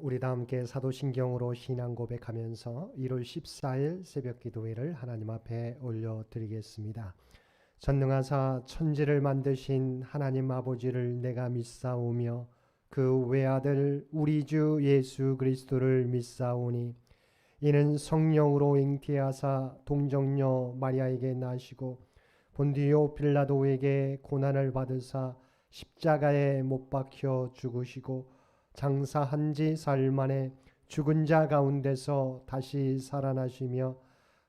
우리 다 함께 사도신경으로 신앙 고백하면서 1월 14일 새벽 기도회를 하나님 앞에 올려드리겠습니다. 전능하사 천지를 만드신 하나님 아버지를 내가 믿사오며 그 외아들 우리 주 예수 그리스도를 믿사오니 이는 성령으로 잉태하사 동정녀 마리아에게 나시고 본디오 빌라도에게 고난을 받으사 십자가에 못 박혀 죽으시고 장사한 지 사흘 만에 죽은 자 가운데서 다시 살아나시며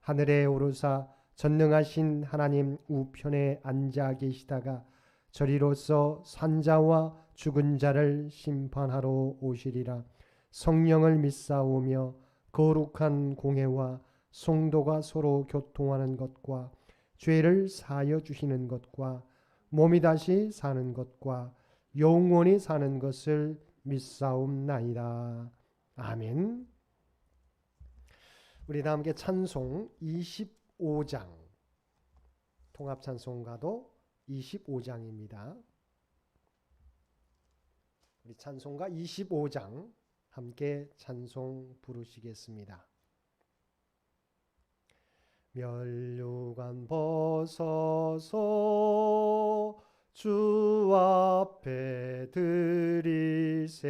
하늘에 오르사 전능하신 하나님 우편에 앉아 계시다가 저리로서 산자와 죽은 자를 심판하러 오시리라. 성령을 믿사오며 거룩한 공회와 성도가 서로 교통하는 것과 죄를 사하여 주시는 것과 몸이 다시 사는 것과 영원히 사는 것을 믿사옵나이다. 아멘. 우리 다 함께 찬송 25장, 통합찬송가도 25장입니다. 우리 찬송가 25장 함께 찬송 부르시겠습니다. 멸류관 벗어서 주 앞에 드리세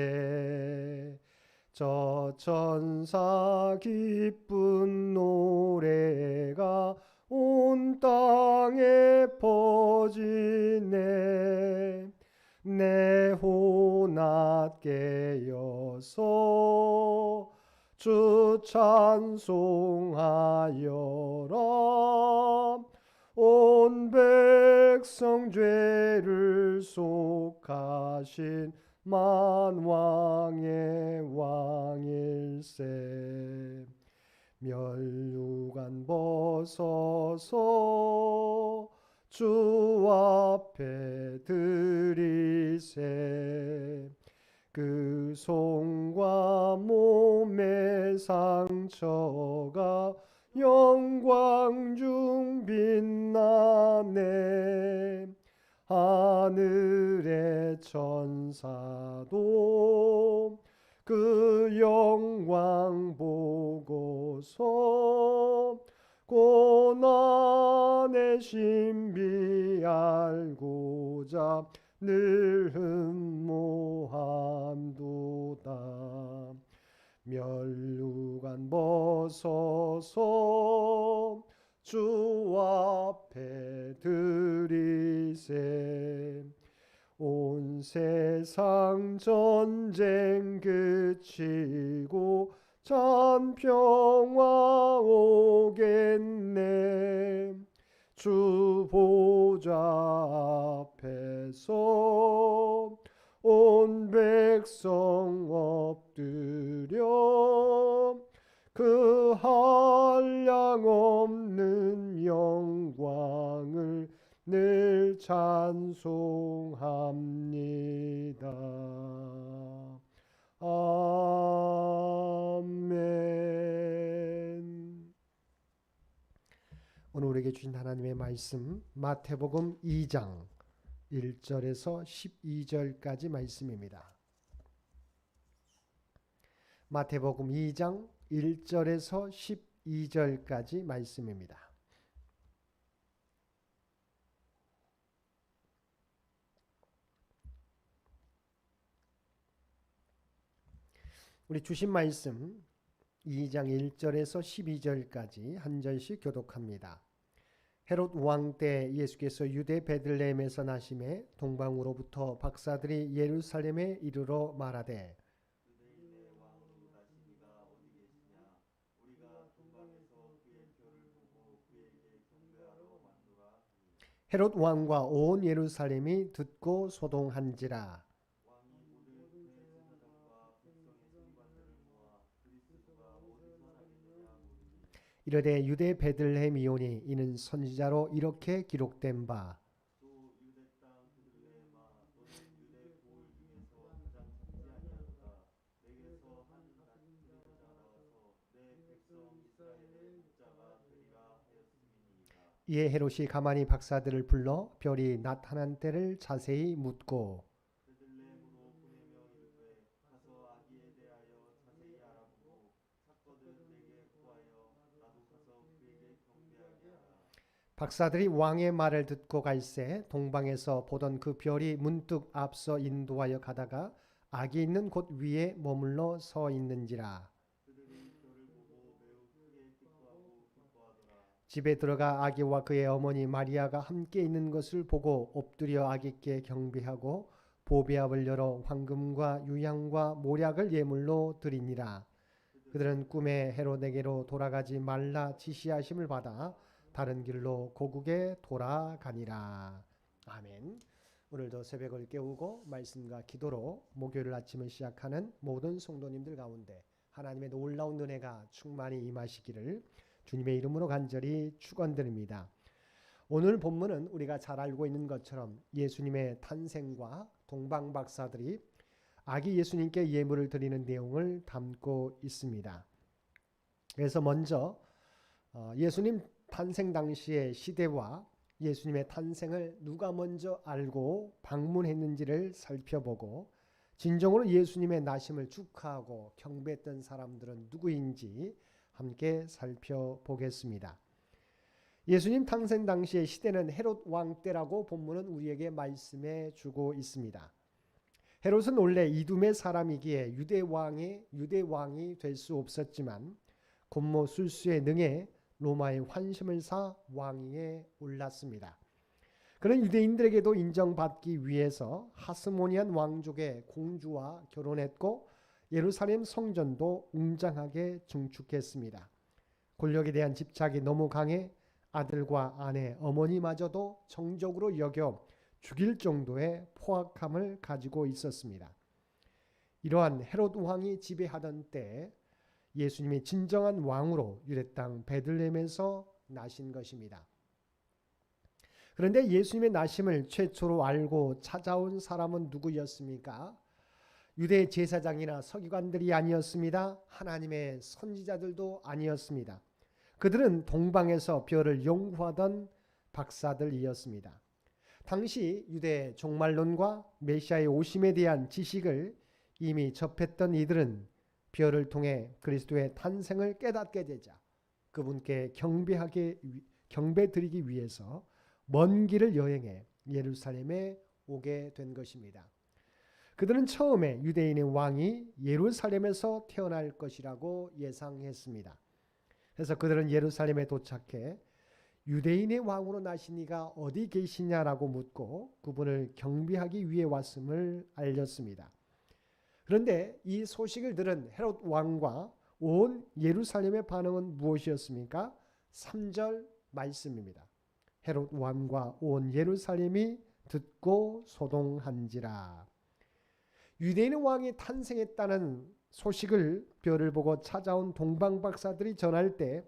저 천사 기쁜 노래가 온 땅에 퍼지네 내 혼합 깨어서 주 찬송하여라 온 백성 죄를 속하신 만왕의 왕일세 멸류관 벗어서 주 앞에 드리세 그 손과 몸의 상처가 영광 중 빛나네 하늘의 천사도 그 영광 보고서 고난의 신비 알고자 늘 흠모함도다 멸류관 벗어서 주 앞에 드리세 온 세상 전쟁 그치고 참 평화 오겠네 주 보좌 앞에서 온 백성 엎드려 그 한량 없는 영광을 늘 찬송합니다. 아멘. 오늘 우리에게 주신 하나님의 말씀 마태복음 2장 1절에서 12절까지 말씀입니다. 마태복음 2장 1절에서 12절까지 말씀입니다. 우리 주신 말씀 2장 1절에서 12절까지 한 절씩 교독합니다. 헤롯 왕 때 예수께서 유대 베들레헴에서 나심에 동방으로부터 박사들이 예루살렘에 이르러 말하되 유대인의 왕으로 나시니가 어디 계시냐 우리가 동방에서 그의 표를 보고 그에게 경배하러 왔노라. 헤롯 왕과 온 예루살렘이 듣고 소동한지라. 왕이 모든 그의 제사장과 백성의 서기관들을 모아 그리스도가 어디서 나겠느냐 물으니 이르되 유대 베들레헴이오니 이는 선지자로 이렇게 기록된 바 또 유대 땅 베들레헴아 너는 유대 고을 중에서 가장 작지 아니하도다. 내게서 한 나타내자가 나와서 내 백성 이스라엘의 목자가 되리라 하였음이니이다. 이에 헤롯이 가만히 박사들을 불러 별이 나타난 때를 자세히 묻고 베들레헴으로 보내며 이르되 가서 아기에 대하여 박사들이 왕의 말을 듣고 갈새 동방에서 보던 그 별이 문득 앞서 인도하여 가다가 악이 있는 곳 위에 머물러 서 있는지라. 그들이 별을 보고 매우 크게 기뻐하고 기뻐하더라. 집에 들어가 아기와 그의 어머니 마리아가 함께 있는 것을 보고 엎드려 아기께 경배하고 보배압을 열어 황금과 유향과 모략을 예물로 드리니라. 그들은 꿈에 헤롯에게로 돌아가지 말라 지시하심을 받아 다른 길로 고국에 돌아가니라. 아멘. 오늘도 새벽을 깨우고 말씀과 기도로 목요일 아침을 시작하는 모든 성도님들 가운데 하나님의 놀라운 은혜가 충만히 임하시기를 주님의 이름으로 간절히 축원드립니다. 오늘 본문은 우리가 잘 알고 있는 것처럼 예수님의 탄생과 동방 박사들이 아기 예수님께 예물을 드리는 내용을 담고 있습니다. 그래서 먼저 예수님 탄생 당시의 시대와 예수님의 탄생을 누가 먼저 알고 방문했는지를 살펴보고 진정으로 예수님의 나심을 축하하고 경배했던 사람들은 누구인지 함께 살펴보겠습니다. 예수님 탄생 당시의 시대는 헤롯 왕 때라고 본문은 우리에게 말씀해 주고 있습니다. 헤롯은 원래 이두메 사람이기에 유대 왕이 될 수 없었지만 곤모 술수에 능해 로마의 환심을 사 왕위에 올랐습니다. 그는 유대인들에게도 인정받기 위해서 하스모니안 왕족의 공주와 결혼했고 예루살렘 성전도 웅장하게 증축했습니다. 권력에 대한 집착이 너무 강해 아들과 아내, 어머니마저도 정적으로 여겨 죽일 정도의 포악함을 가지고 있었습니다. 이러한 헤롯 왕이 지배하던 때 예수님이 진정한 왕으로 유대 땅 베들레헴에서 나신 것입니다. 그런데 예수님의 나심을 최초로 알고 찾아온 사람은 누구였습니까? 유대 제사장이나 서기관들이 아니었습니다. 하나님의 선지자들도 아니었습니다. 그들은 동방에서 별을 연구하던 박사들이었습니다. 당시 유대 종말론과 메시아의 오심에 대한 지식을 이미 접했던 이들은 별을 통해 그리스도의 탄생을 깨닫게 되자 그분께 경배드리기 위해서 먼 길을 여행해 예루살렘에 오게 된 것입니다. 그들은 처음에 유대인의 왕이 예루살렘에서 태어날 것이라고 예상했습니다. 그래서 그들은 예루살렘에 도착해 유대인의 왕으로 나신 이가 어디 계시냐라고 묻고 그분을 경배하기 위해 왔음을 알렸습니다. 그런데 이 소식을 들은 헤롯 왕과 온 예루살렘의 반응은 무엇이었습니까? 3절 말씀입니다. 헤롯 왕과 온 예루살렘이 듣고 소동한지라. 유대인의 왕이 탄생했다는 소식을 별을 보고 찾아온 동방 박사들이 전할 때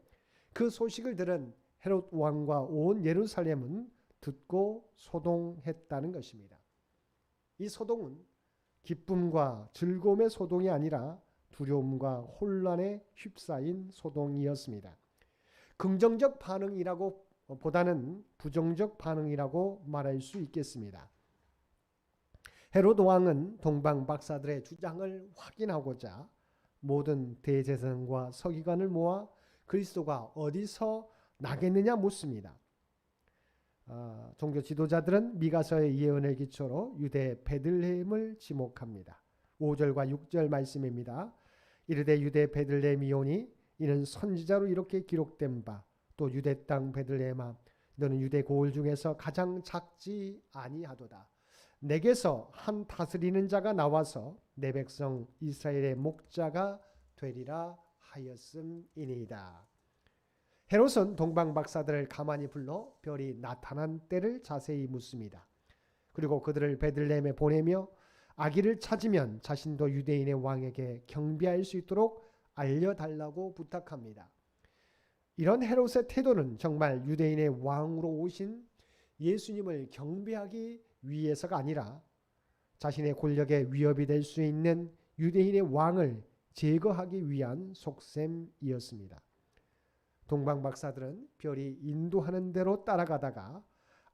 그 소식을 들은 헤롯 왕과 온 예루살렘은 듣고 소동했다는 것입니다. 이 소동은 기쁨과 즐거움의 소동이 아니라 두려움과 혼란에 휩싸인 소동이었습니다. 긍정적 반응이라고 보다는 부정적 반응이라고 말할 수 있겠습니다. 헤롯 왕은 동방 박사들의 주장을 확인하고자 모든 대제사장과 서기관을 모아 그리스도가 어디서 나겠느냐 묻습니다. 종교 지도자들은 미가서의 예언의 기초로 유대 베들레헴을 지목합니다. 5절과 6절 말씀입니다. 이르되 유대 베들레헴이오니 이는 선지자로 이렇게 기록된 바 또 유대 땅 베들레헴아 너는 유대 고을 중에서 가장 작지 아니하도다. 내게서 한 다스리는 자가 나와서 내 백성 이스라엘의 목자가 되리라 하였음이니이다. 헤롯은 동방 박사들을 가만히 불러 별이 나타난 때를 자세히 묻습니다. 그리고 그들을 베들레헴에 보내며 아기를 찾으면 자신도 유대인의 왕에게 경배할 수 있도록 알려달라고 부탁합니다. 이런 헤롯의 태도는 정말 유대인의 왕으로 오신 예수님을 경배하기 위해서가 아니라 자신의 권력에 위협이 될 수 있는 유대인의 왕을 제거하기 위한 속셈이었습니다. 동방 박사들은 별이 인도하는 대로 따라가다가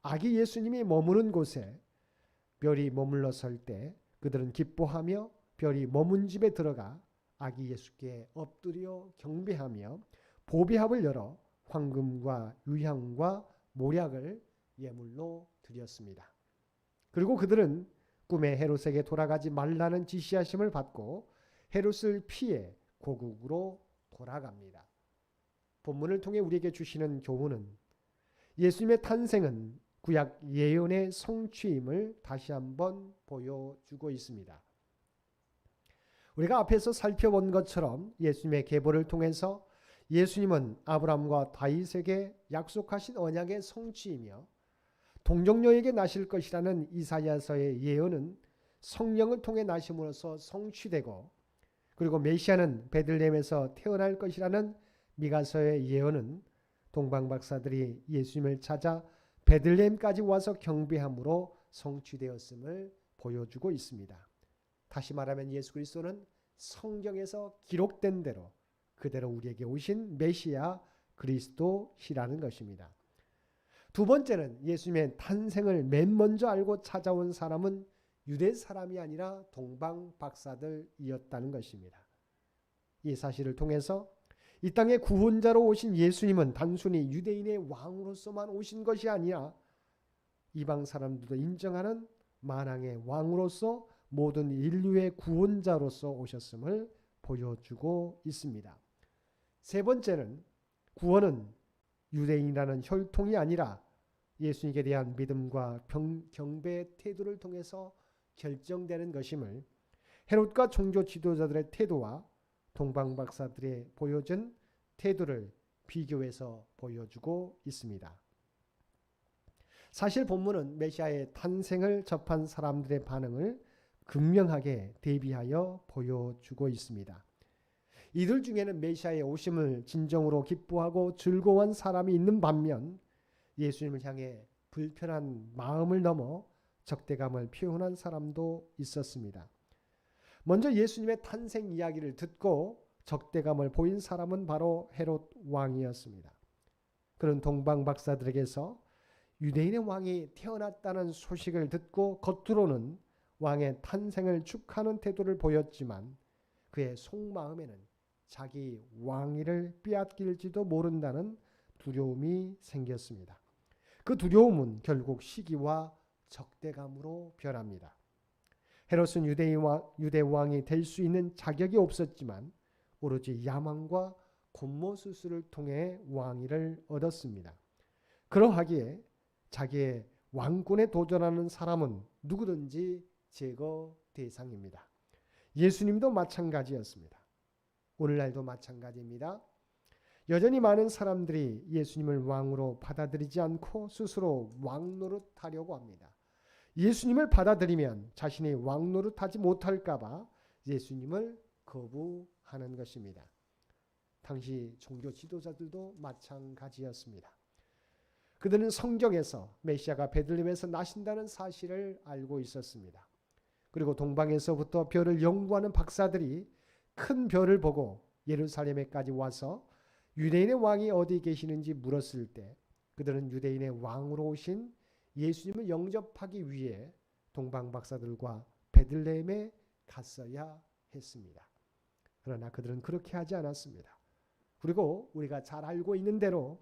아기 예수님이 머무는 곳에 별이 머물러 설 때 그들은 기뻐하며 별이 머문 집에 들어가 아기 예수께 엎드려 경배하며 보배합을 열어 황금과 유향과 모략을 예물로 드렸습니다. 그리고 그들은 꿈에 헤롯에게 돌아가지 말라는 지시하심을 받고 헤롯을 피해 고국으로 돌아갑니다. 본문을 통해 우리에게 주시는 교훈은 예수님의 탄생은 구약 예언의 성취임을 다시 한번 보여주고 있습니다. 우리가 앞에서 살펴본 것처럼 예수님의 계보를 통해서 예수님은 아브라함과 다윗에게 약속하신 언약의 성취이며 동정녀에게 나실 것이라는 이사야서의 예언은 성령을 통해 나심으로써 성취되고, 그리고 메시아는 베들레헴에서 태어날 것이라는 미가서의 예언은 동방박사들이 예수님을 찾아 베들레헴까지 와서 경배함으로 성취되었음을 보여주고 있습니다. 다시 말하면 예수 그리스도는 성경에서 기록된 대로 그대로 우리에게 오신 메시아 그리스도시라는 것입니다. 두 번째는 예수님의 탄생을 맨 먼저 알고 찾아온 사람은 유대 사람이 아니라 동방 박사들이었다는 것입니다. 이 사실을 통해서 이 땅에 구원자로 오신 예수님은 단순히 유대인의 왕으로서만 오신 것이 아니라 이방 사람들도 인정하는 만왕의 왕으로서 모든 인류의 구원자로서 오셨음을 보여주고 있습니다. 세 번째는 구원은 유대인이라는 혈통이 아니라 예수님께 대한 믿음과 경배의 태도를 통해서 결정되는 것임을 헤롯과 종교 지도자들의 태도와 동방 박사들의 보여준 태도를 비교해서 보여주고 있습니다. 사실 본문은 메시아의 탄생을 접한 사람들의 반응을 극명하게 대비하여 보여주고 있습니다. 이들 중에는 메시아의 오심을 진정으로 기뻐하고 즐거워한 사람이 있는 반면 예수님을 향해 불편한 마음을 넘어 적대감을 표현한 사람도 있었습니다. 먼저 예수님의 탄생 이야기를 듣고 적대감을 보인 사람은 바로 헤롯 왕이었습니다. 그는 동방 박사들에게서 유대인의 왕이 태어났다는 소식을 듣고 겉으로는 왕의 탄생을 축하하는 태도를 보였지만 그의 속마음에는 자기 왕위를 빼앗길지도 모른다는 두려움이 생겼습니다. 그 두려움은 결국 시기와 적대감으로 변합니다. 헤롯은 유대 왕이 될 수 있는 자격이 없었지만 오로지 야망과 곤모수술을 통해 왕위를 얻었습니다. 그러하기에 자기의 왕권에 도전하는 사람은 누구든지 제거 대상입니다. 예수님도 마찬가지였습니다. 오늘날도 마찬가지입니다. 여전히 많은 사람들이 예수님을 왕으로 받아들이지 않고 스스로 왕 노릇하려고 합니다. 예수님을 받아들이면 자신이 왕 노릇하지 못할까 봐 예수님을 거부하는 것입니다. 당시 종교 지도자들도 마찬가지였습니다. 그들은 성경에서 메시아가 베들레헴에서 나신다는 사실을 알고 있었습니다. 그리고 동방에서부터 별을 연구하는 박사들이 큰 별을 보고 예루살렘에까지 와서 유대인의 왕이 어디 계시는지 물었을 때 그들은 유대인의 왕으로 오신 예수님을 영접하기 위해 동방 박사들과 베들레헴에 갔어야 했습니다. 그러나 그들은 그렇게 하지 않았습니다. 그리고 우리가 잘 알고 있는 대로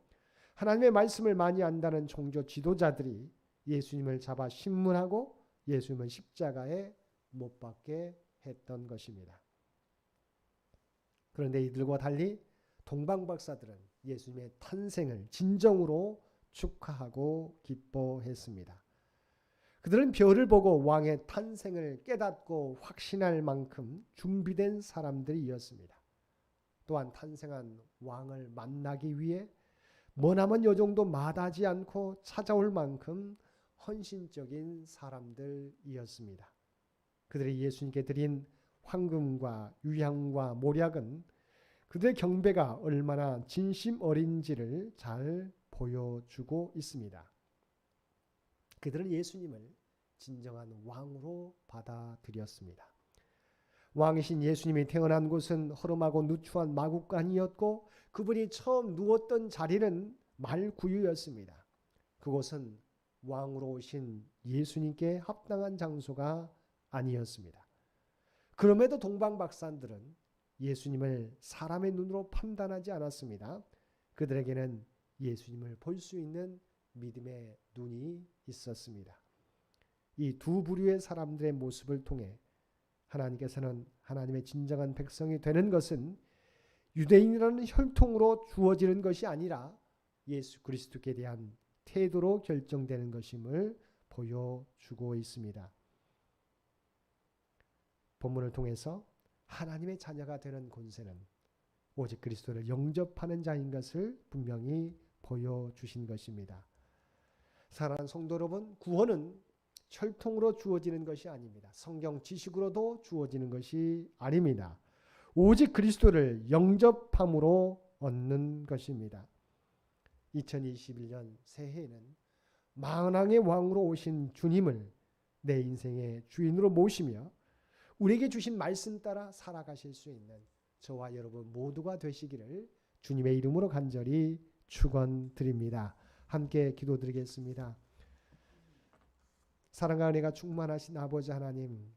하나님의 말씀을 많이 안다는 종교 지도자들이 예수님을 잡아 신문하고 예수님을 십자가에 못 박게 했던 것입니다. 그런데 이들과 달리 동방 박사들은 예수님의 탄생을 진정으로 축하하고 기뻐했습니다. 그들은 별을 보고 왕의 탄생을 깨닫고 확신할 만큼 준비된 사람들이었습니다. 또한 탄생한 왕을 만나기 위해 머나먼 여정도 마다하지 않고 찾아올 만큼 헌신적인 사람들이었습니다. 그들이 예수님께 드린 황금과 유향과 모략은 그들의 경배가 얼마나 진심 어린지를 잘 보여주고 있습니다. 그들은 예수님을 진정한 왕으로 받아들였습니다. 왕이신 예수님이 태어난 곳은 허름하고 누추한 마국간이었고 그분이 처음 누웠던 자리는 말구유였습니다. 그곳은 왕으로 오신 예수님께 합당한 장소가 아니었습니다. 그럼에도 동방 박사들은 예수님을 사람의 눈으로 판단하지 않았습니다. 그들에게는 예수님을 볼 수 있는 믿음의 눈이 있었습니다. 이 두 부류의 사람들의 모습을 통해 하나님께서는 하나님의 진정한 백성이 되는 것은 유대인이라는 혈통으로 주어지는 것이 아니라 예수 그리스도께 대한 태도로 결정되는 것임을 보여주고 있습니다. 본문을 통해서 하나님의 자녀가 되는 권세는 오직 그리스도를 영접하는 자인 것을 분명히 보여주신 것입니다. 사랑하는 성도 여러분, 구원은 혈통으로 주어지는 것이 아닙니다. 성경 지식으로도 주어지는 것이 아닙니다. 오직 그리스도를 영접함으로 얻는 것입니다. 2021년 새해에는 만왕의 왕으로 오신 주님을 내 인생의 주인으로 모시며 우리에게 주신 말씀 따라 살아가실 수 있는 저와 여러분 모두가 되시기를 주님의 이름으로 간절히 축원드립니다. 함께 기도드리겠습니다. 사랑과 은혜가 충만하신 아버지 하나님,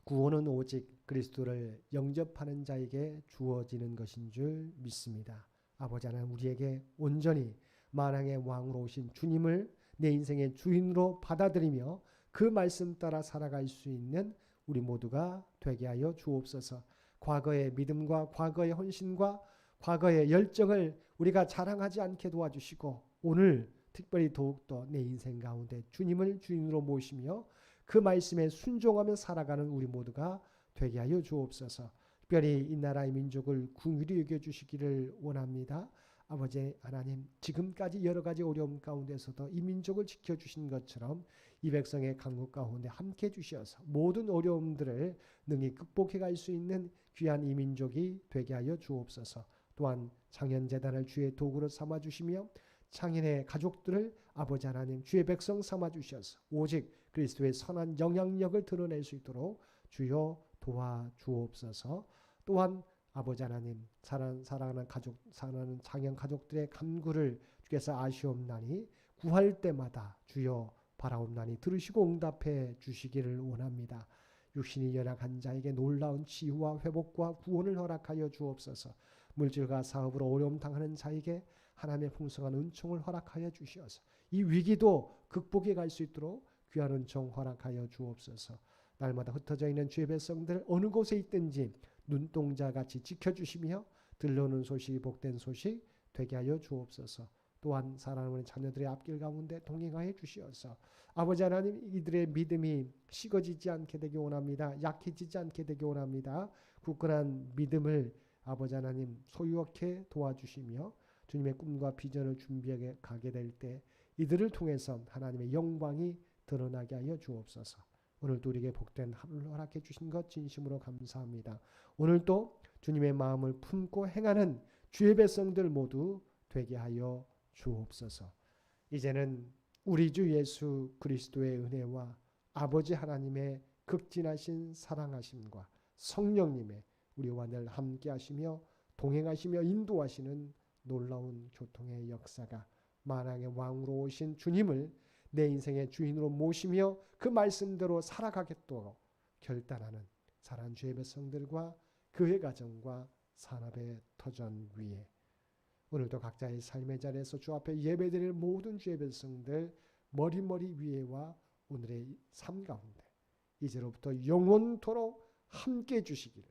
구원은 오직 그리스도를 영접하는 자에게 주어지는 것인 줄 믿습니다. 아버지 하나님, 우리에게 온전히 만왕의 왕으로 오신 주님을 내 인생의 주인으로 받아들이며 그 말씀 따라 살아갈 수 있는 우리 모두가 되게 하여 주옵소서. 과거의 믿음과 과거의 헌신과 과거의 열정을 우리가 자랑하지 않게 도와주시고 오늘 특별히 더욱더 내 인생 가운데 주님을 주인으로 모시며 그 말씀에 순종하며 살아가는 우리 모두가 되게 하여 주옵소서. 특별히 이 나라의 민족을 긍휼히 여겨주시기를 원합니다. 아버지 하나님, 지금까지 여러 가지 어려움 가운데서도 이 민족을 지켜주신 것처럼 이 백성의 강국 가운데 함께 주셔서 모든 어려움들을 능히 극복해 갈 수 있는 귀한 이 민족이 되게 하여 주옵소서. 또한 창현재단을 주의 도구로 삼아주시며 창현의 가족들을 아버지 하나님 주의 백성 삼아주셔서 오직 그리스도의 선한 영향력을 드러낼 수 있도록 주여 도와주옵소서. 또한 아버지 하나님 사랑하는 가족, 사랑하는 창현 가족들의 간구를 주께서 아시옵나니 구할 때마다 주여 바라옵나니 들으시고 응답해 주시기를 원합니다. 육신이 연약한 자에게 놀라운 치유와 회복과 구원을 허락하여 주옵소서. 물질과 사업으로 어려움 당하는 자에게 하나님의 풍성한 은총을 허락하여 주시어서 이 위기도 극복해 갈 수 있도록 귀한 은총 허락하여 주옵소서. 날마다 흩어져 있는 주의 백성들 어느 곳에 있든지 눈동자같이 지켜주시며 들려오는 소식이 복된 소식 되게 하여 주옵소서. 또한 사랑하는 자녀들의 앞길 가운데 동행하여 주시어서 아버지 하나님 이들의 믿음이 식어지지 않게 되기 원합니다. 약해지지 않게 되기 원합니다. 굳건한 믿음을 아버지 하나님 소유하게 도와주시며 주님의 꿈과 비전을 준비하게 가게 될 때 이들을 통해서 하나님의 영광이 드러나게 하여 주옵소서. 오늘도 우리에게 복된 하루를 허락해 주신 것 진심으로 감사합니다. 오늘도 주님의 마음을 품고 행하는 주의 백성들 모두 되게 하여 주옵소서. 이제는 우리 주 예수 그리스도의 은혜와 아버지 하나님의 극진하신 사랑하심과 성령님의 우리와 늘 함께 하시며 동행하시며 인도하시는 놀라운 교통의 역사가 만왕의 왕으로 오신 주님을 내 인생의 주인으로 모시며 그 말씀대로 살아가겠도록 결단하는 사랑하는 주의 백성들과 그의 가정과 산업의 터전 위에 오늘도 각자의 삶의 자리에서 주 앞에 예배드릴 모든 주의 백성들 머리머리 위에와 오늘의 삶 가운데 이제로부터 영원토록 함께 해주시기를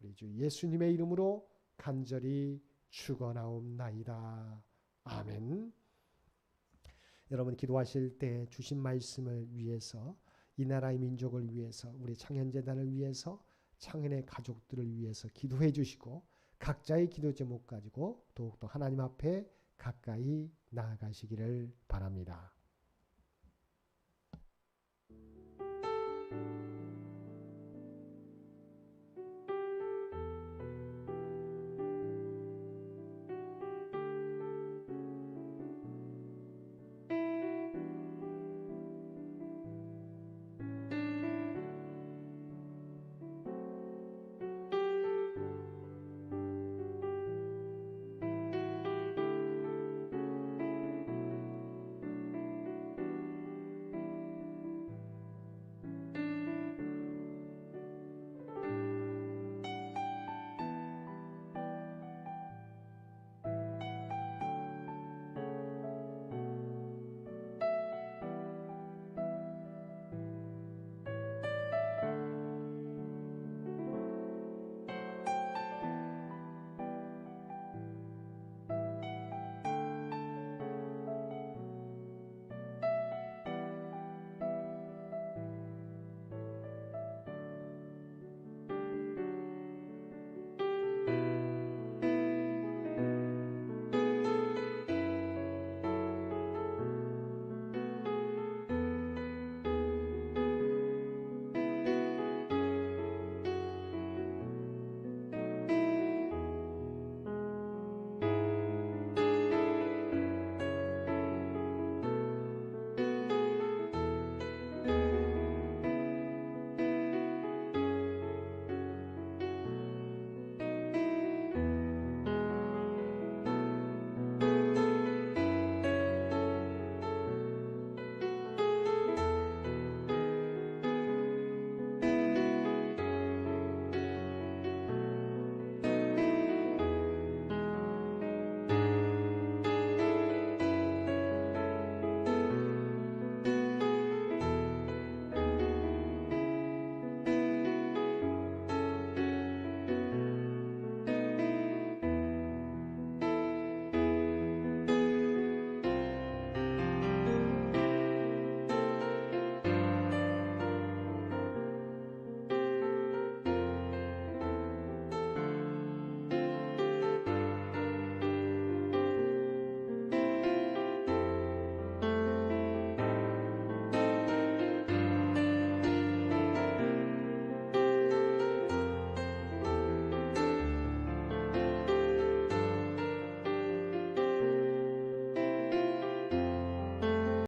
우리 주 예수님의 이름으로 간절히 축원하옵나이다. 아멘. 여러분 기도하실 때 주신 말씀을 위해서 이 나라의 민족을 위해서 우리 창현재단을 위해서 창현의 가족들을 위해서 기도해 주시고 각자의 기도 제목 가지고 더욱더 하나님 앞에 가까이 나아가시기를 바랍니다.